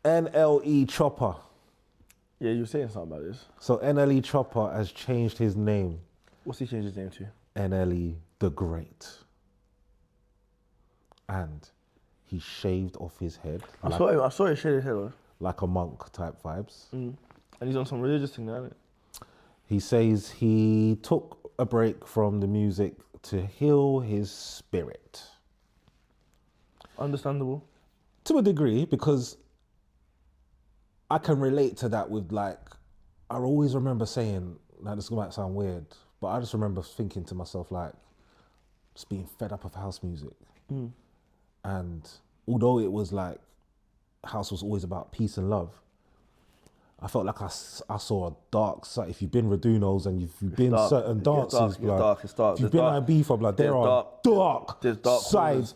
NLE Choppa. Yeah, you were saying something about this. So NLE Choppa has changed his name. What's he changed his name to? NLE the Great. And he shaved off his head. I saw him shave his head off. Like a monk type vibes. And he's on some religious thing now, isn't it? He says he took a break from the music to heal his spirit. Understandable. To a degree, because I can relate to that with like, I always remember saying, now this might sound weird, but I just remember thinking to myself like, just being fed up of house music. And although it was like, house was always about peace and love, I felt like I saw a dark side. If you've been Radunos and you've been dark. certain dances, It's dark. if you've been Ibiza, like there are dark sides.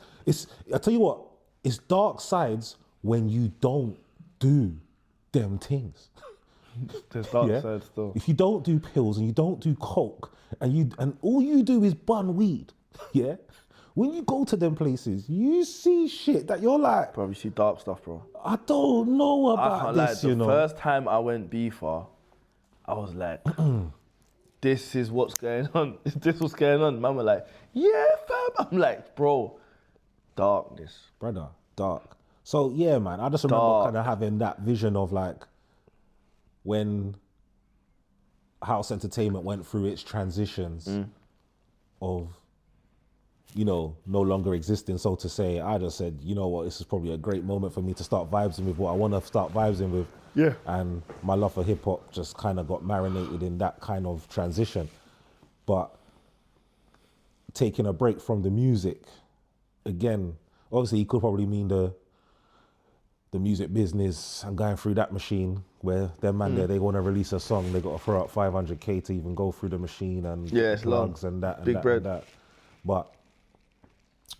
I tell you what, it's dark sides when you don't do them things. There's dark sides still. If you don't do pills and you don't do coke and all you do is bun weed, yeah. When you go to them places, you see shit that you're like, Bro, you see dark stuff, bro. I don't know about this, you know. The first time I went beefer, I was like, this is what's going on. Is this what's going on? Man were like, yeah, fam. I'm like, bro, darkness. Brother, dark. So yeah, man, I just remember kind of having that vision of like when house entertainment went through its transitions of, you know, no longer existing, so to say. I just said, you know what, this is probably a great moment for me to start vibing with what I want to start vibing with. Yeah. And my love for hip hop just kind of got marinated in that kind of transition. But taking a break from the music, again, obviously he could probably mean the music business and going through that machine where them man there, they want to release a song, they got to throw out 500k to even go through the machine and it's drugs long. and that and Big that bread. and that. But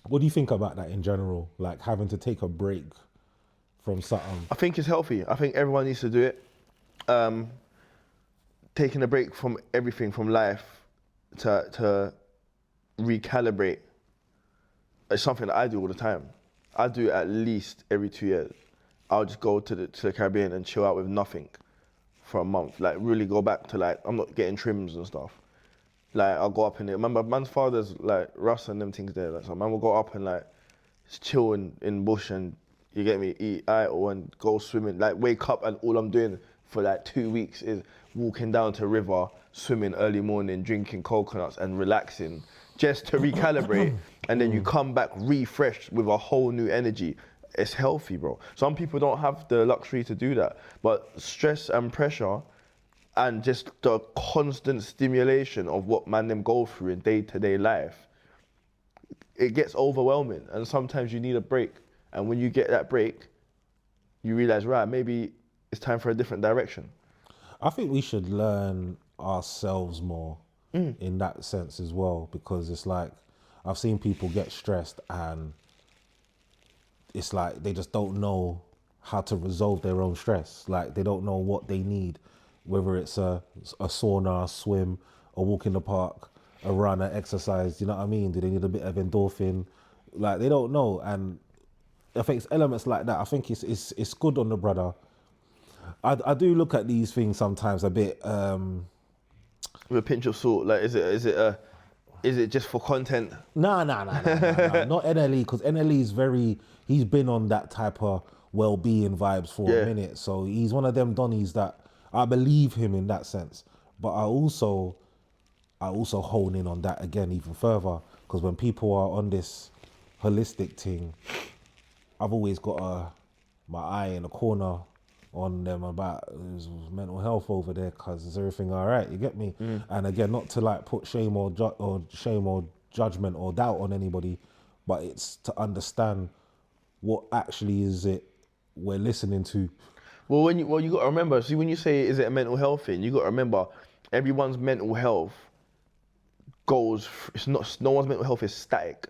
what do you think about that in general? Like having to take a break from something? I think it's healthy. I think everyone needs to do it. Taking a break from everything, from life, to recalibrate. It's something that I do all the time. I do it at least every 2 years. I'll just go to the Caribbean and chill out with nothing for a month. Like really go back to like, I'm not getting trims and stuff. Like I'll go up in there. Remember, man's father's like Russ and them things there. Like, so man will go up and like just chill in bush and, you get me, eat idle and go swimming. Like wake up and all I'm doing for like 2 weeks is walking down to river, swimming early morning, drinking coconuts and relaxing just to recalibrate. And then you come back refreshed with a whole new energy. It's healthy, bro. Some people don't have the luxury to do that, but stress and pressure and just the constant stimulation of what man them go through in day-to-day life, it gets overwhelming. And sometimes you need a break. And when you get that break, you realize, right, maybe it's time for a different direction. I think we should learn ourselves more in that sense as well, because it's like, I've seen people get stressed and it's like they just don't know how to resolve their own stress. Like they don't know what they need, whether it's a sauna, a swim, a walk in the park, a run, an exercise, you know what I mean? Do they need a bit of endorphin? Like they don't know. And I think it's elements like that. I think it's good on the brother. I do look at these things sometimes a bit with a pinch of salt. Like, is it just for content? Nah. Not NLE, because NLE is he's been on that type of well-being vibes for a minute. So he's one of them Donnies that I believe him in that sense. But I also hone in on that again even further, because when people are on this holistic thing, I've always got my eye in a corner on them about mental health over there, because is everything all right? You get me? And again, not to like put shame or judgment or doubt on anybody, but it's to understand what actually is it we're listening to. Well, you got to remember. See, when you say is it a mental health thing, you got to remember everyone's mental health goes. No one's mental health is static.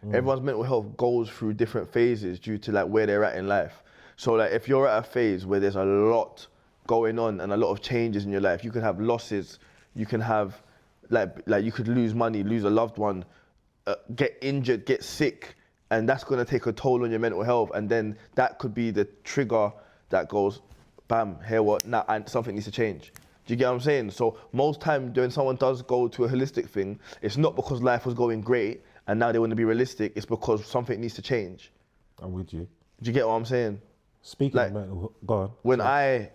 Everyone's mental health goes through different phases due to like where they're at in life. So like if you're at a phase where there's a lot going on and a lot of changes in your life, you can have losses, you can have like you could lose money, lose a loved one, get injured, get sick, and that's going to take a toll on your mental health. And then that could be the trigger that goes, bam, here what, now, and something needs to change. Do you get what I'm saying? So most time when someone does go to a holistic thing, it's not because life was going great and now they want to be realistic, it's because something needs to change. I'm with you. Do you get what I'm saying? Speaking Like, of mental, go on. When I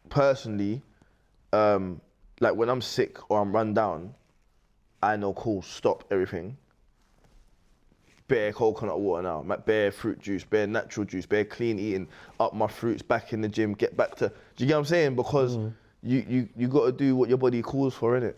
personally, like when I'm sick or I'm run down, I know, cool, stop everything. Bare coconut water now, bare fruit juice, bare natural juice, bare clean eating, up my fruits, back in the gym, get back to, do you get what I'm saying? Because you got to do what your body calls for, innit?